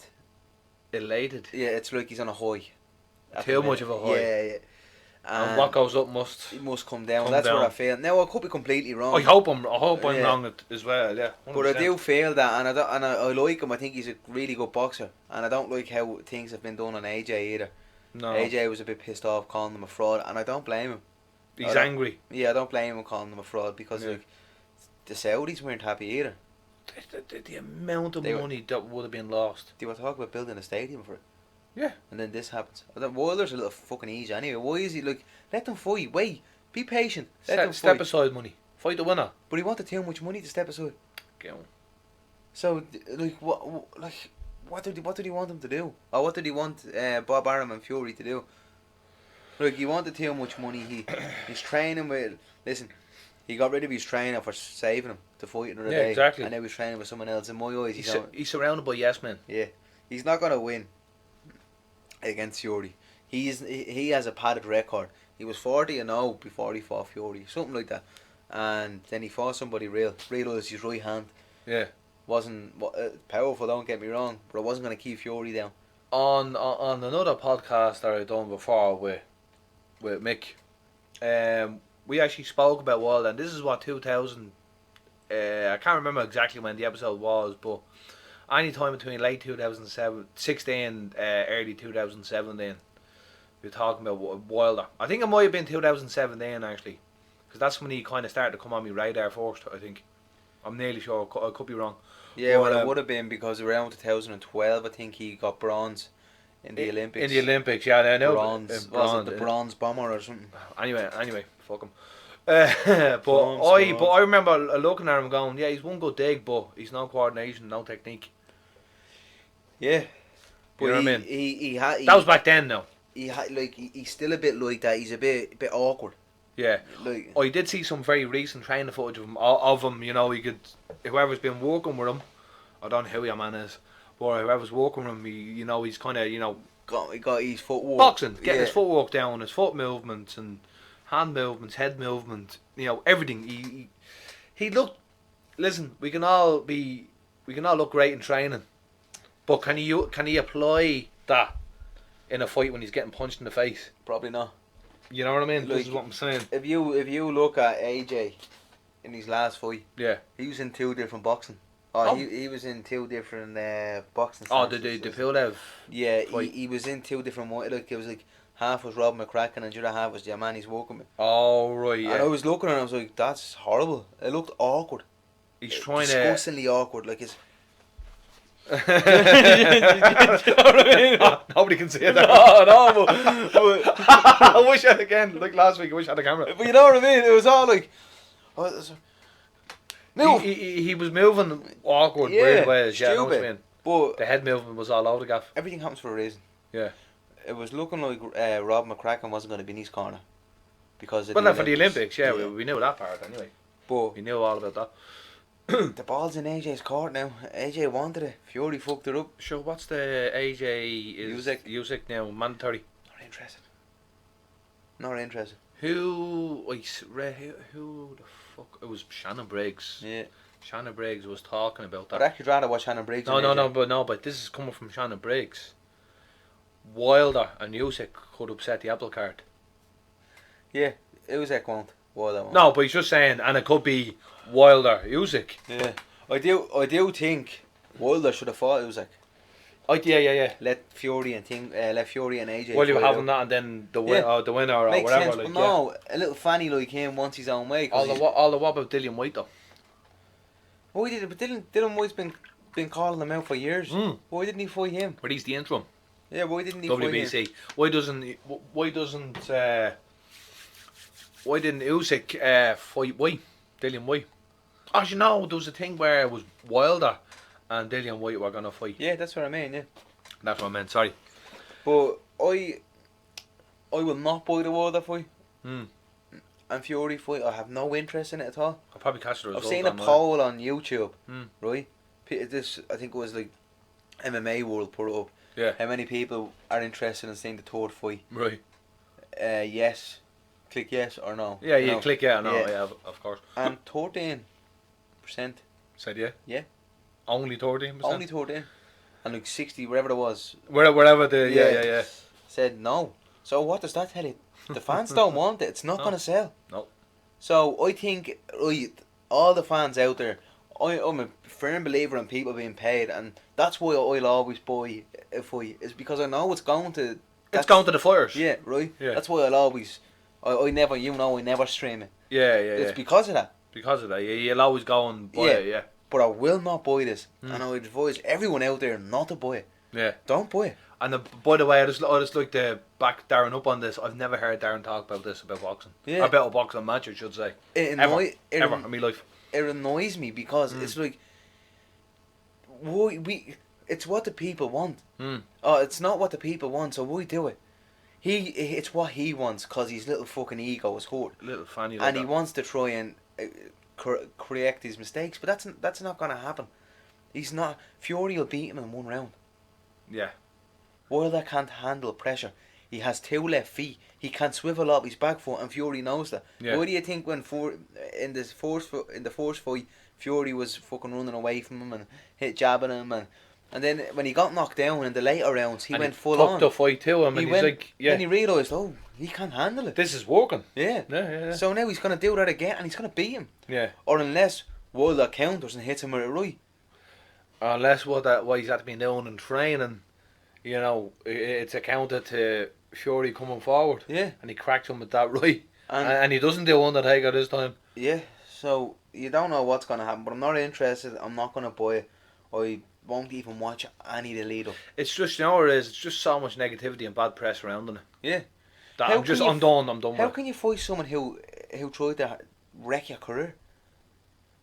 A: elated.
B: Yeah, it's like he's on a high.
A: Too much of a high.
B: Yeah.
A: And what goes up must.
B: It must come down.
A: Come
B: That's
A: down.
B: what I feel. Now I could be completely wrong.
A: I hope I'm
B: Yeah.
A: wrong as well. Yeah. 100%.
B: But I do feel that, and I like him. I think he's a really good boxer, and I don't like how things have been done on AJ either.
A: No.
B: AJ was a bit pissed off calling him a fraud, and I don't blame him.
A: He's angry.
B: Yeah, I don't blame him calling him a fraud because
A: Yeah.
B: like the Saudis weren't happy either.
A: The amount of
B: They were-
A: money that would have been lost.
B: They were talking about building a stadium for it.
A: Yeah.
B: And then this happens. I thought Wilder's a little fucking easy anyway. Why is he like? Let them fight. Wait, be patient. Let them
A: Step
B: fight.
A: aside money. Fight the winner.
B: But he wanted too much money to step aside.
A: Go on.
B: So like what did he want him to do? Or what did he want Bob Arum and Fury to do? Like he wanted too much money. He's training with. Listen, he got rid of his trainer for saving him to fight another day.
A: Exactly.
B: And now he's training with someone else. In my eyes,
A: He's surrounded by yes men.
B: yeah, he's not gonna win against Fury. He has a padded record. He was 40-0 before he fought Fury, something like that. And then he fought somebody realised his right hand
A: Yeah.
B: wasn't powerful. Don't get me wrong, but it wasn't gonna keep Fury down.
A: On another podcast that I done before with Mick, we actually spoke about Wilder, and this is what 2000. I can't remember exactly when the episode was, but any time between late 2016, early 2017, we were talking about Wilder. I think it might have been 2017 actually, because that's when he kind of started to come on my radar first. I think. I'm nearly sure. I could be wrong.
B: Yeah,
A: But,
B: well, it would have been because around 2012, I think he got bronze in the Olympics.
A: In the Olympics, yeah, I know.
B: Bronze. Was it the bronze bomber or something?
A: Anyway, fuck him. But I remember looking at him going, yeah, he's one good dig, but he's no coordination, no technique.
B: Yeah, but
A: You know what I mean?
B: He
A: That was back then, though.
B: He's still a bit like that. He's a bit awkward.
A: Yeah.
B: Like
A: I did see some very recent training footage of him. You know, he could, whoever's been working with him, I don't know who your man is, but whoever's working with him, he's kind of,
B: he got his footwork.
A: boxing, getting his footwork down, his foot movements and hand movements, head movement, everything. He looked. Listen, we can all look great in training, but can he apply that in a fight when he's getting punched in the face?
B: Probably not.
A: You know what I mean? This
B: Like,
A: is what I'm saying.
B: If you look at AJ in his last fight,
A: Yeah.
B: he was in 2 different boxing.
A: Oh.
B: He was in 2 different boxing
A: Oh,
B: stances.
A: the Pulev.
B: Yeah,
A: fight.
B: he was in 2 different. Like, it was like half was Rob McCracken and the other half was the man he's working with.
A: Oh, right, yeah.
B: And I was looking and I was like, that's horrible. It looked awkward.
A: He's trying
B: disgustingly awkward. Like it's.
A: You know what I mean? Nobody can see it.
B: No.
A: I wish I had again, like last week. I wish I had a camera.
B: But you know what I mean? It was all like. Move.
A: He was moving awkward,
B: Yeah,
A: weird ways. Yeah, I know what you
B: stupid.
A: mean.
B: But
A: The head movement was all over the gaff.
B: everything happens for a reason.
A: Yeah.
B: It was looking like Rob McCracken wasn't going to be in his corner because of
A: Well,
B: the
A: not for the Olympics. Yeah, we knew that part anyway.
B: But
A: We knew all about that.
B: the ball's in AJ's court now. AJ wanted it. Fury fucked it up.
A: Sure, what's the AJ is Usyk now mandatory?
B: Not interested. Not interested.
A: Who the fuck? It was Shannon Briggs.
B: Yeah.
A: Shannon Briggs was talking about that.
B: I'd actually rather watch Shannon Briggs.
A: No,
B: than AJ.
A: but this is coming from Shannon Briggs. Wilder and Usyk could upset the apple cart.
B: Yeah, it was won't. Wilder won't.
A: No, but he's just saying, and it could be Wilder, Usyk.
B: Yeah. I do think Wilder should have fought Usyk.
A: Yeah.
B: Let Fury and AJ.
A: Well, you
B: fight
A: having
B: out.
A: that, and then the
B: Yeah.
A: the winner or
B: Makes
A: whatever.
B: sense,
A: Like,
B: but no, a little fanny like him wants his own way.
A: All the what about Dillian White though?
B: Why did it? But Dylan White's been calling him out for years.
A: Mm.
B: Why didn't he fight him?
A: But he's the interim.
B: Yeah, why didn't he fight him?
A: WBC. Why didn't Usyk fight White? Dillian White. As you know, there was a thing where it was Wilder and Dillian White were gonna fight.
B: Yeah, that's what I mean. Yeah,
A: That's what I meant. Sorry.
B: but I will not buy the Wilder fight.
A: Hmm.
B: And Fury fight, I have no interest in it at all.
A: I'll probably catch the result.
B: I've seen a
A: online.
B: poll on YouTube,
A: Mm.
B: right? This, I think it was like MMA World put it up.
A: Yeah.
B: How many people are interested in seeing the third fight?
A: Right.
B: Yes. Click yes or no.
A: Yeah, you
B: No.
A: click yeah, no, yeah, of course.
B: And 13%.
A: Said yeah.
B: Yeah.
A: Only 13%.
B: Only 13. And like 60, wherever it was,
A: Wherever the yeah.
B: said no. So what does that tell you? The fans don't want it. It's not
A: No.
B: going to sell.
A: No.
B: So I think all the fans out there, I'm a firm believer in people being paid, and that's why I'll always buy a fight. Is because I know it's going to.
A: It's going to the fires.
B: Yeah, right.
A: Yeah.
B: That's why I'll always. I never, I never stream it.
A: Yeah.
B: It's because of that.
A: Because of that. You'll always go and buy it, yeah.
B: But I will not buy this, and I would advise everyone out there not to buy it.
A: Yeah.
B: Don't buy it.
A: And by the way, I just like to back Darren up on this. I've never heard Darren talk about this, about boxing.
B: Yeah.
A: About a boxing match, I should say. Ever in my life.
B: It annoys me because it's like, it's what the people want. It's not what the people want, so why do it? It's what he wants because his little fucking ego is hurt.
A: Little fanny like
B: And he
A: that.
B: wants to try and correct his mistakes, but that's not going to happen. He's not. Fury will beat him in 1 round.
A: Yeah.
B: Wilder can't handle pressure. He has 2 left feet. He can't swivel up his back foot, and Fury knows that.
A: Yeah.
B: Why do you think when in the first fight, Fury was fucking running away from him and jabbing him, and then when he got knocked down in the later rounds, he went full on.
A: He took the fight to him, and he's like, yeah.
B: Then he realised, he can't handle it.
A: This is working.
B: Yeah.
A: Yeah.
B: So now he's going to do that again, and he's going to beat him.
A: Yeah.
B: Or unless Wilder counters and hits him with it right.
A: Unless what he's had to be doing and training, it's accounted to Fury coming forward.
B: Yeah.
A: And he cracked him with that right. And he doesn't do Undertaker this time.
B: Yeah. So you don't know what's going to happen, but I'm not interested. I'm not going to buy it. I won't even watch any of the lead up.
A: It's just, what it is? It's just so much negativity and bad press around it.
B: Yeah.
A: That I'm done with
B: How
A: it.
B: can you fight someone who tried to wreck your career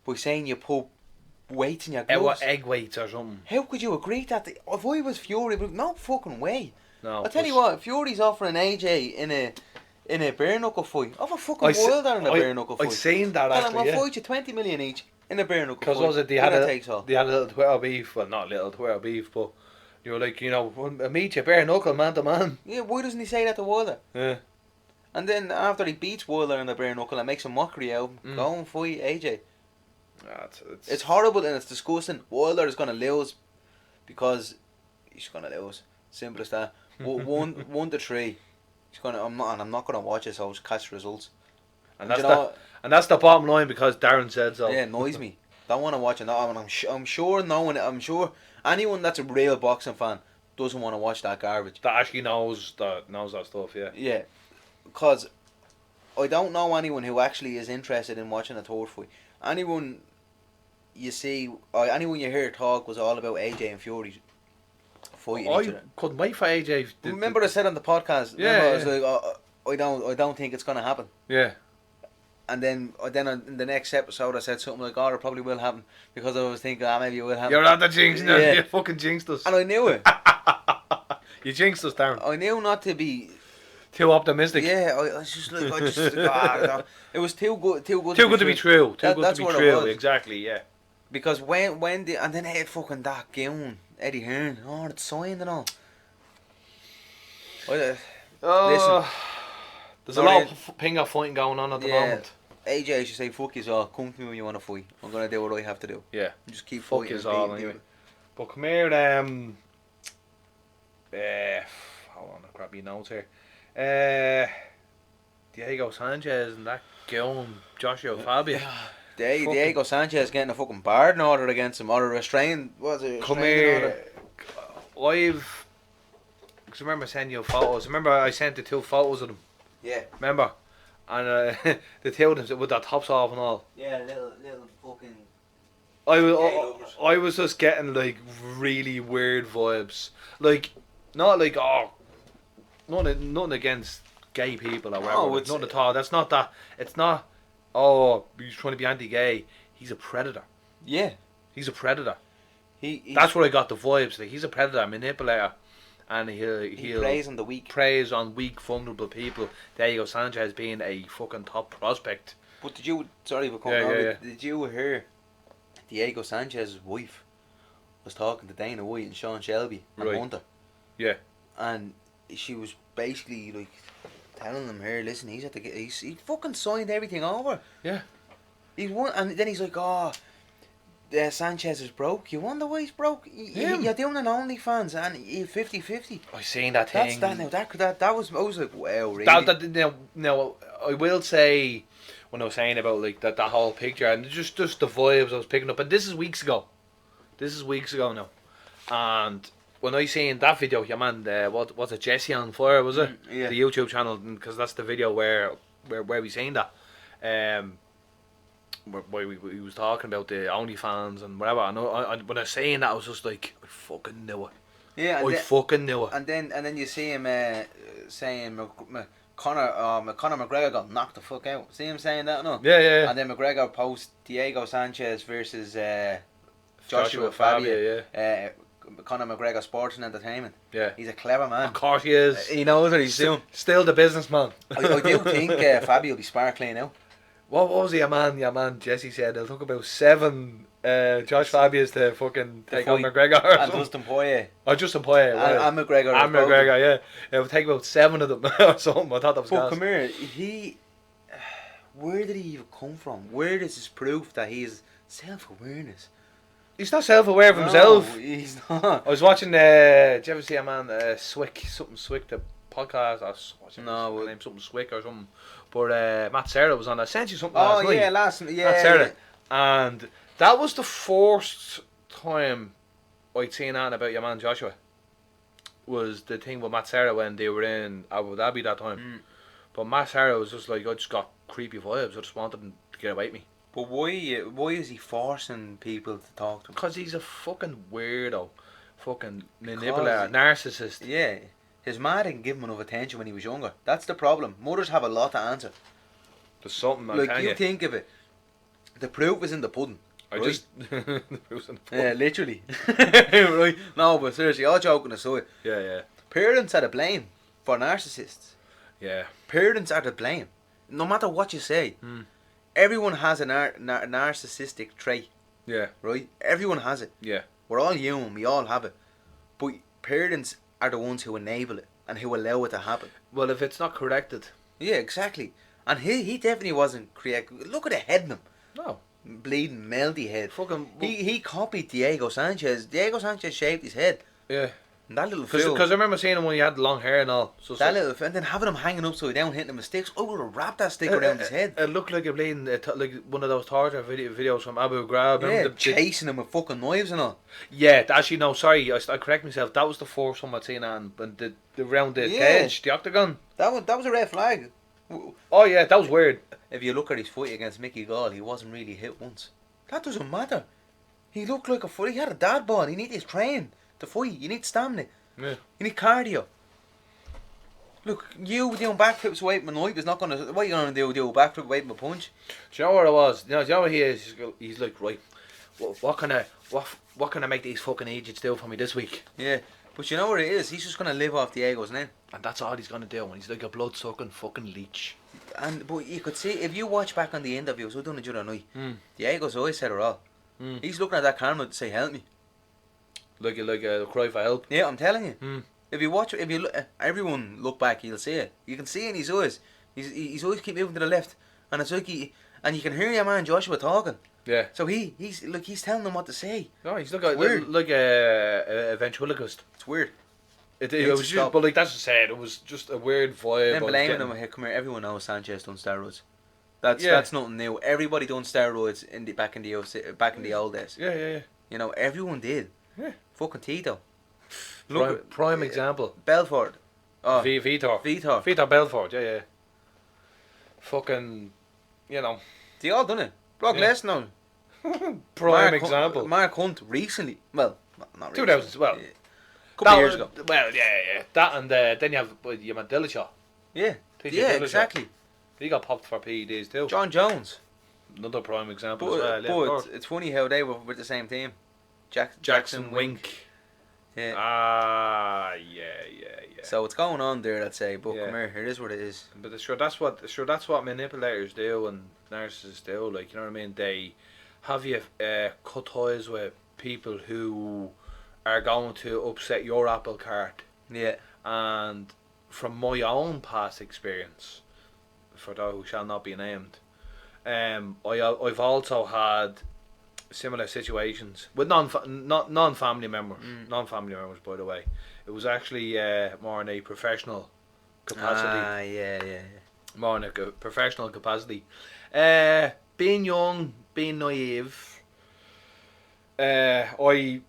B: by saying you put weights in your gloves?
A: Egg weights or something.
B: How could you agree that? If I was Fury, but no fucking way.
A: No.
B: I'll tell you what, Fury's offering AJ in a bare knuckle fight. Offer fucking Wilder in a bare knuckle fight.
A: I've seen that
B: Tell him
A: actually,
B: I'll fight you 20 million each in a bare knuckle fight.
A: Because was it they had a little Twitter beef? Well, not little Twitter beef, but you were like, I'll meet you bare knuckle, man to man.
B: Yeah, why doesn't he say that to Wilder?
A: Yeah.
B: And then after he beats Wilder in the bare knuckle and makes a mockery out, go and fight AJ. It's horrible and it's disgusting. Wilder is going to lose because he's going to lose. Simple as that. 1-3. I'm not gonna watch it, so I'll catch the results.
A: And
B: And
A: that's the bottom line because Darren said so.
B: Yeah, it annoys me. Don't want to watch it. No, I'm sure anyone that's a real boxing fan doesn't want to watch that garbage.
A: That actually knows that stuff. Yeah.
B: Yeah, because I don't know anyone who actually is interested in watching a third fight. Anyone you see, or anyone you hear talk was all about AJ and Fury fighting each
A: I
B: other.
A: couldn't wait for AJ.
B: Remember I said on the podcast.
A: Yeah,
B: I was like, I don't think it's gonna happen.
A: Yeah.
B: And then in the next episode I said something like, "Oh, it probably will happen," because I was thinking, maybe it will happen.
A: You're not the jinx. No,
B: Yeah.
A: you fucking jinxed us.
B: And I knew it.
A: You jinxed us, Darren.
B: I knew not to be
A: Too optimistic.
B: Yeah, I was just like, it was too good
A: Too good to be true. Too good
B: that's
A: to be
B: what it
A: true.
B: was.
A: Exactly. Yeah.
B: Because and then they had fucking that goon, Eddie Hearn. Oh, it's signed and all. Listen,
A: there's a lot of pinger fighting going on at the moment.
B: AJ should say, "Fuck you all. Come to me when you want to fight. I'm gonna do what I have to do."
A: Yeah.
B: Just keep
A: Fuck
B: fighting.
A: you all anyway. But come here, hold on, I'll grab your notes here. Diego Sanchez and that goon Joshua Fabia.
B: Diego Sanchez getting a fucking pardon order against him, or a restraint. What's it?
A: Come here. Cause remember sending you photos. Remember I sent the 2 photos of them.
B: Yeah.
A: Remember, and the 2 of them with their tops off and all.
B: Yeah, little fucking.
A: I was just getting like really weird vibes. Like, not like nothing against gay people or whatever.
B: No,
A: Like, not at all. That's not that. It's not. Oh, he's trying to be anti-gay. He's a predator.
B: Yeah.
A: He's a predator.
B: He's
A: That's where I got the vibes. Like, he's a predator, manipulator, and he
B: preys on the weak.
A: Preys on weak, vulnerable people. Diego Sanchez being a fucking top prospect.
B: But did you? Sorry for coming over. Did you hear? Diego Sanchez's wife was talking to Dana White and Sean Shelby and Hunter.
A: Yeah.
B: And she was basically like telling them, "Here, listen, he fucking signed everything over.
A: Yeah.
B: He's won, and then he's like, oh, Sanchez is broke. You wonder why he's broke? You're doing an OnlyFans and you 50-50.
A: I seen that thing.
B: That was, I was like, wow, really?
A: Now, I will say, when I was saying about like that whole picture and just the vibes I was picking up, and this is weeks ago now, and when I seen that video, your man, what's it, Jesse on Fire, was it?
B: Yeah.
A: The YouTube channel, because that's the video where we seen that, where he was talking about the OnlyFans and whatever. And when I was saying that, I was just like, I fucking knew it.
B: Yeah,
A: fucking knew it.
B: And then you see him saying Conor McGregor got knocked the fuck out. See him saying that, no?
A: Yeah.
B: And then McGregor posts Diego Sanchez versus
A: Joshua Fabia,
B: Conor McGregor Sports and Entertainment.
A: Yeah.
B: He's a clever man.
A: Of course he is.
B: He knows what he's doing.
A: Still the businessman.
B: I do think Fabio will be sparkling now.
A: What was your man Jesse said? They'll talk about 7 Josh Fabias to fucking take on McGregor or
B: and Dustin Poirier.
A: Oh, Justin Poirier.
B: And McGregor.
A: And McGregor, yeah. It would take about 7 of them or something. I thought that was
B: But come here, where did he even come from? Where is this proof that he has self-awareness?
A: He's not self-aware of himself.
B: He's not.
A: I was watching, did you ever see a man, Swick, the podcast? What's his name? Something Swick or something. But Matt Serra was on. I sent you something last night. Matt Serra. Yeah. And that was the first time I'd seen anything about your man Joshua. Was the thing with Matt Serra when they were in Abu Dhabi that time. But Matt Serra was just like, I just got creepy vibes. I just wanted him to get away from me.
B: But why is he forcing people to talk to him?
A: Because he's a fucking weirdo. Fucking manipulator. Narcissist.
B: Yeah. His ma didn't give him enough attention when he was younger. That's the problem. Mothers have a lot to answer.
A: There's something,
B: like, you think of it. The proof is in the pudding.
A: The proof's in the pudding.
B: Yeah, literally. Right. No, but seriously, all joking aside.
A: Yeah.
B: Parents are to blame for narcissists.
A: Yeah.
B: Parents are to blame. No matter what you say. Everyone has a narcissistic trait.
A: Yeah.
B: Right? Everyone has it.
A: Yeah.
B: We're all human. We all have it. But parents are the ones who enable it and who allow it to happen.
A: Well, if it's not corrected.
B: Yeah, exactly. And he definitely wasn't correct. Look at the head in him.
A: No.
B: Bleeding, melty head.
A: Fucking.
B: He copied Diego Sanchez. Diego Sanchez shaved his head.
A: Yeah.
B: And that little fool.
A: Because I remember seeing him when he had long hair and all. So
B: That little, and then having him hanging upside down, hitting him with sticks. I would have wrapped that stick around his head.
A: It looked like a bleeding, like one of those torture videos from Abu Ghraib.
B: Yeah, chasing him with fucking knives and all.
A: Yeah, actually no, sorry, I correct myself. That was the first one I'd seen on the round the cage, the octagon.
B: That was a red flag.
A: Oh yeah, that was weird.
B: If you look at his fight against Mickey Gall, he wasn't really hit once. That doesn't matter. He looked like a fight. He had a dad bod. He needed to train to fight. You need stamina.
A: Yeah.
B: You need cardio. Look, you doing backflips away from a knife is not gonna. What are you gonna do? Do a backflip away from a punch?
A: Do you know what it was? Do you know what he is? He's like, right, what can I make these fucking idiots do for me this week?
B: Yeah, but you know what it is? He's just gonna live off Diego's name.
A: And that's all he's gonna do. And he's like a blood sucking fucking leech.
B: But you could see if you watch back on the interviews, we done it the other night. Diego's always said it all. He's looking at that camera to say, "Help me."
A: Like a cry for help.
B: Yeah, I'm telling you. If you watch, if you look, everyone look back, you'll see it. You can see it in his eyes. He's always keep moving to the left, and it's like and you can hear your man Joshua talking.
A: Yeah.
B: So he's telling them what to say.
A: No, he's like a ventriloquist.
B: It's weird.
A: It was just, but like that's just said, it was just a weird vibe.
B: Then blaming him. Here, come here. Everyone knows Sanchez done steroids. That's nothing new. Everybody done steroids back in the old days.
A: Yeah.
B: You know, everyone did.
A: Yeah.
B: Fucking Tito.
A: Prime example.
B: Belfort. Oh,
A: Vitor Belfort. Yeah. Fucking, you know.
B: They all done it. Brock Lesnar.
A: Prime example.
B: Mark Hunt recently. Well, not recently.
A: 2000. Well,
B: couple of years ago.
A: Well, yeah. That and then you have Dillashaw.
B: Yeah.
A: Dillashaw.
B: Exactly.
A: He got popped for PEDs too.
B: John Jones.
A: Another prime example as well.
B: But it's funny how they were with the same team.
A: Jackson Wink.
B: Yeah.
A: Yeah.
B: So it's going on there, I'd say. But come here, it is what it is.
A: But that's what manipulators do and narcissists do. Like, you know what I mean? They have you cut ties with people who are going to upset your apple cart.
B: Yeah.
A: And from my own past experience, for those who shall not be named, I've also had similar situations with non-family members. Non-family members, by the way. It was actually more in a professional capacity.
B: Yeah.
A: More in a professional capacity. Being young, being naive, I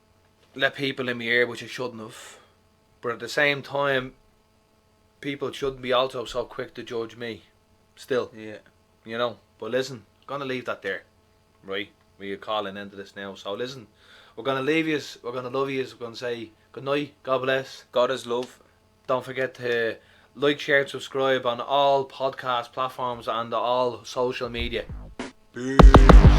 A: let people in my ear which I shouldn't have. But at the same time, people shouldn't be also so quick to judge me. Still.
B: Yeah.
A: You know. But listen, I'm going to leave that there. Right? We're calling into this now. So listen, we're going to leave you. We're going to love you. We're going to say good night. God bless.
B: God is love.
A: Don't forget to like, share, and subscribe on all podcast platforms and all social media. Peace.